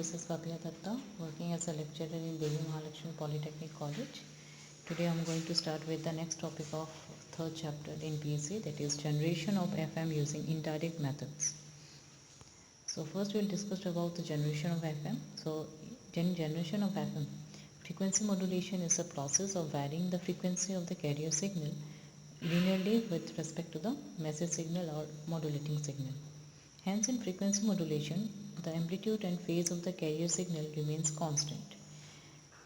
this is Babia Datta, working as a lecturer in Devi Mahalakshmi Polytechnic College. Today I am going to start with the next topic of third chapter in BSc, that is generation of FM using indirect methods. So first we will discuss about the generation of FM. So generation of FM, frequency modulation is a process of varying the frequency of the carrier signal linearly with respect to the message signal or modulating signal. Hence, in frequency modulation, the amplitude and phase of the carrier signal remains constant.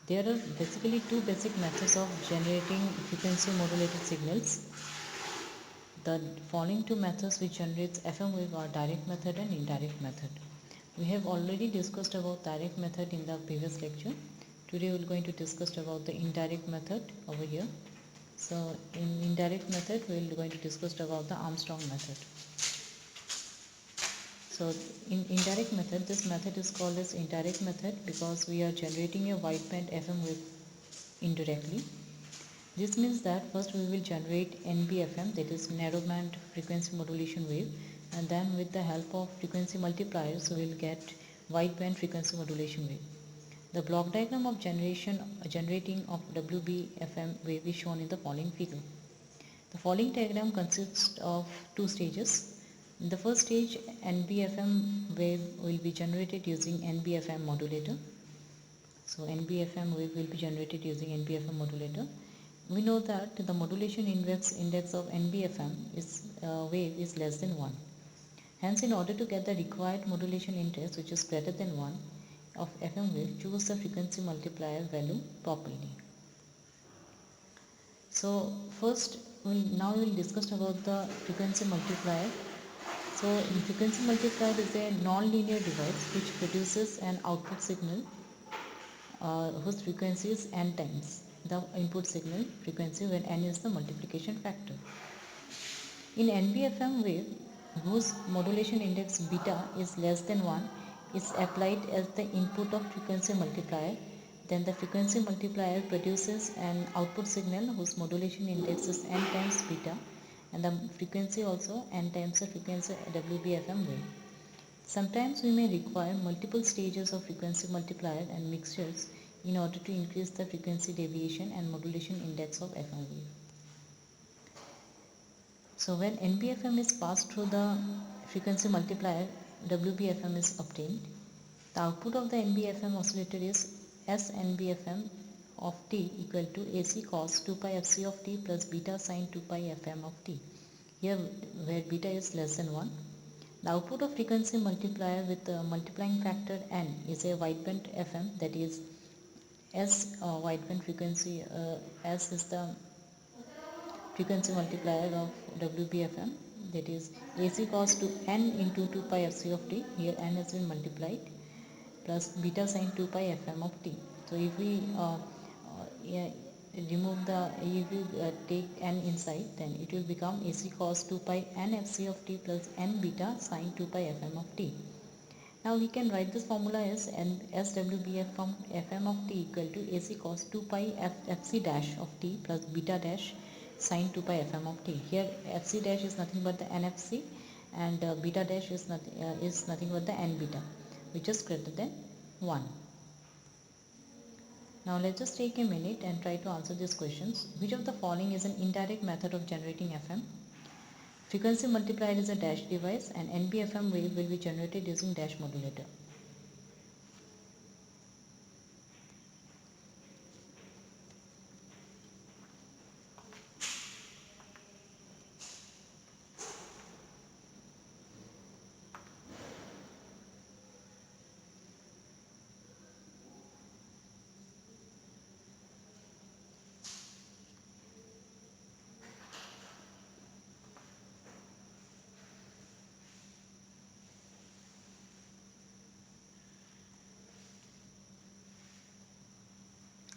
There are basically two basic methods of generating frequency modulated signals. The following two methods which generates FM wave are direct method and indirect method. We have already discussed about direct method in the previous lecture. Today we are going to discuss about the indirect method over here. So in indirect method we are going to discuss about the Armstrong method. So in indirect method, this method is called as indirect method because we are generating a wideband FM wave indirectly. This means that first we will generate NBFM, that is narrowband frequency modulation wave, and then with the help of frequency multipliers we will get wideband frequency modulation wave. The block diagram of generating of WBFM wave is shown in the following figure. The following diagram consists of two stages. In the first stage, NBFM wave will be generated using NBFM modulator. So NBFM wave will be generated using NBFM modulator. We know that the modulation index of NBFM wave is less than 1. Hence, in order to get the required modulation index which is greater than 1 of FM wave, choose the frequency multiplier value properly. So first, now we will discuss about the frequency multiplier. So frequency multiplier is a non-linear device which produces an output signal whose frequency is n times the input signal frequency when n is the multiplication factor. In NBFM wave, whose modulation index beta is less than 1 is applied as the input of frequency multiplier. Then the frequency multiplier produces an output signal whose modulation index is n times beta, and the frequency also n times the frequency WBFM wave. Sometimes we may require multiple stages of frequency multiplier and mixtures in order to increase the frequency deviation and modulation index of FM wave. So when NBFM is passed through the frequency multiplier, WBFM is obtained. The output of the NBFM oscillator is SNBFM of t equal to AC cos 2 pi fc of t plus beta sin 2 pi fm of t, here where beta is less than 1. The output of frequency multiplier with the multiplying factor n is a wideband FM, that is S wideband frequency, S is the frequency multiplier of WBFM, that is AC cos to n into 2 pi fc of t, here n has been multiplied, plus beta sin 2 pi fm of t. So if we remove the, if you take n inside, then it will become AC cos 2 pi n fc of t plus n beta sin 2 pi fm of t. Now we can write this formula as SWBF from fm of t equal to AC cos 2 pi fc dash of t plus beta dash sin 2 pi fm of t. Here fc dash is nothing but the nfc, and beta dash is nothing but the n beta, which is greater than 1. Now let's just take a minute and try to answer these questions. Which of the following is an indirect method of generating FM? Frequency multiplier is a dash device, and NBFM wave will be generated using dash modulator.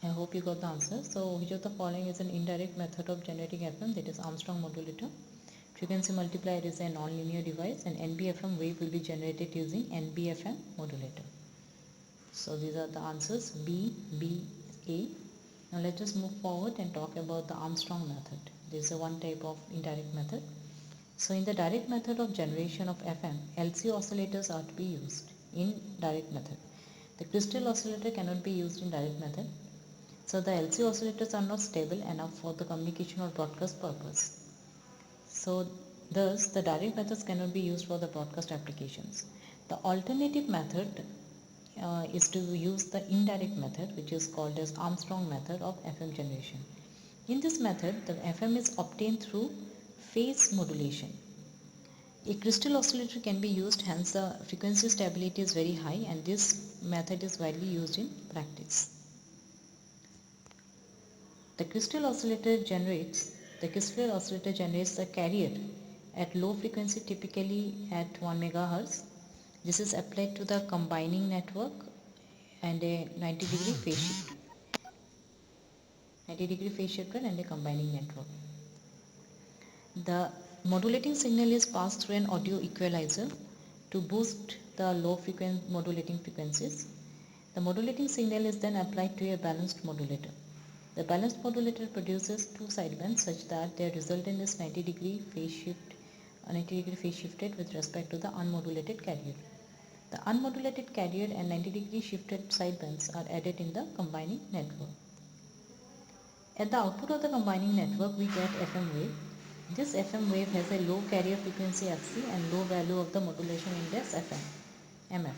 I hope you got the answer. So which of the following is an indirect method of generating FM? That is Armstrong modulator. Frequency multiplier is a non-linear device, and NBFM wave will be generated using NBFM modulator. So these are the answers B, B, A. Now let us move forward and talk about the Armstrong method. This is one type of indirect method. So in the direct method of generation of FM, LC oscillators are to be used in direct method. The crystal oscillator cannot be used in direct method. So the LC oscillators are not stable enough for the communication or broadcast purpose. So thus the direct methods cannot be used for the broadcast applications. The alternative method is to use the indirect method, which is called as Armstrong method of FM generation. In this method, the FM is obtained through phase modulation. A crystal oscillator can be used, hence the frequency stability is very high, and this method is widely used in practice. The crystal oscillator generates the carrier at low frequency, typically at 1 MHz. This is applied to the combining network and a 90-degree phase shift. 90-degree phase shifter and a combining network. The modulating signal is passed through an audio equalizer to boost the low frequency modulating frequencies. The modulating signal is then applied to a balanced modulator. The balanced modulator produces two sidebands such that their resultant is 90-degree phase shifted with respect to the unmodulated carrier. The unmodulated carrier and 90-degree shifted sidebands are added in the combining network. At the output of the combining network, we get FM wave. This FM wave has a low carrier frequency Fc and low value of the modulation index MF.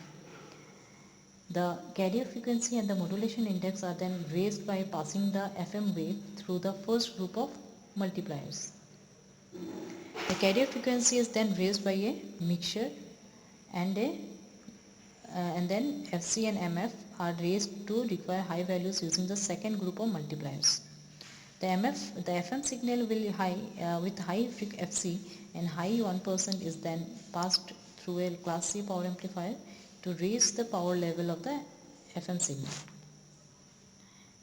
The carrier frequency and the modulation index are then raised by passing the FM wave through the first group of multipliers. The carrier frequency is then raised by a mixture and then Fc and MF are raised to require high values using the second group of multipliers. The FM signal will with high Fc and high 1% is then passed through a class C power amplifier to raise the power level of the FM signal.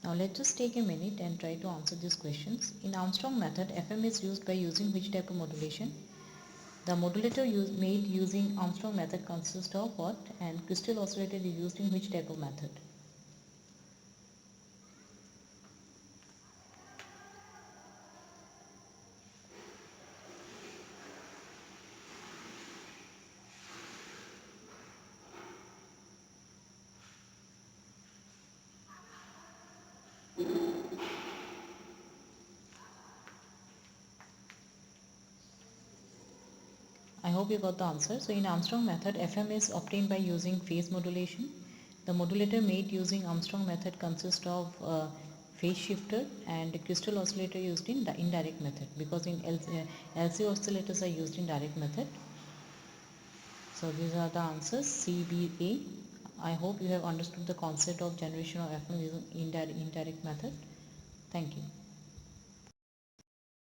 Now let's just take a minute and try to answer these questions. In Armstrong method, FM is used by using which type of modulation? The modulator made using Armstrong method consists of what, and crystal oscillator is used in which type of method? I hope you got the answer. So in Armstrong method, FM is obtained by using phase modulation. The modulator made using Armstrong method consists of phase shifter and crystal oscillator used in the indirect method, because in LC oscillators are used in direct method. So these are the answers C, B, A. I hope you have understood the concept of generation of FM using indirect method. Thank you.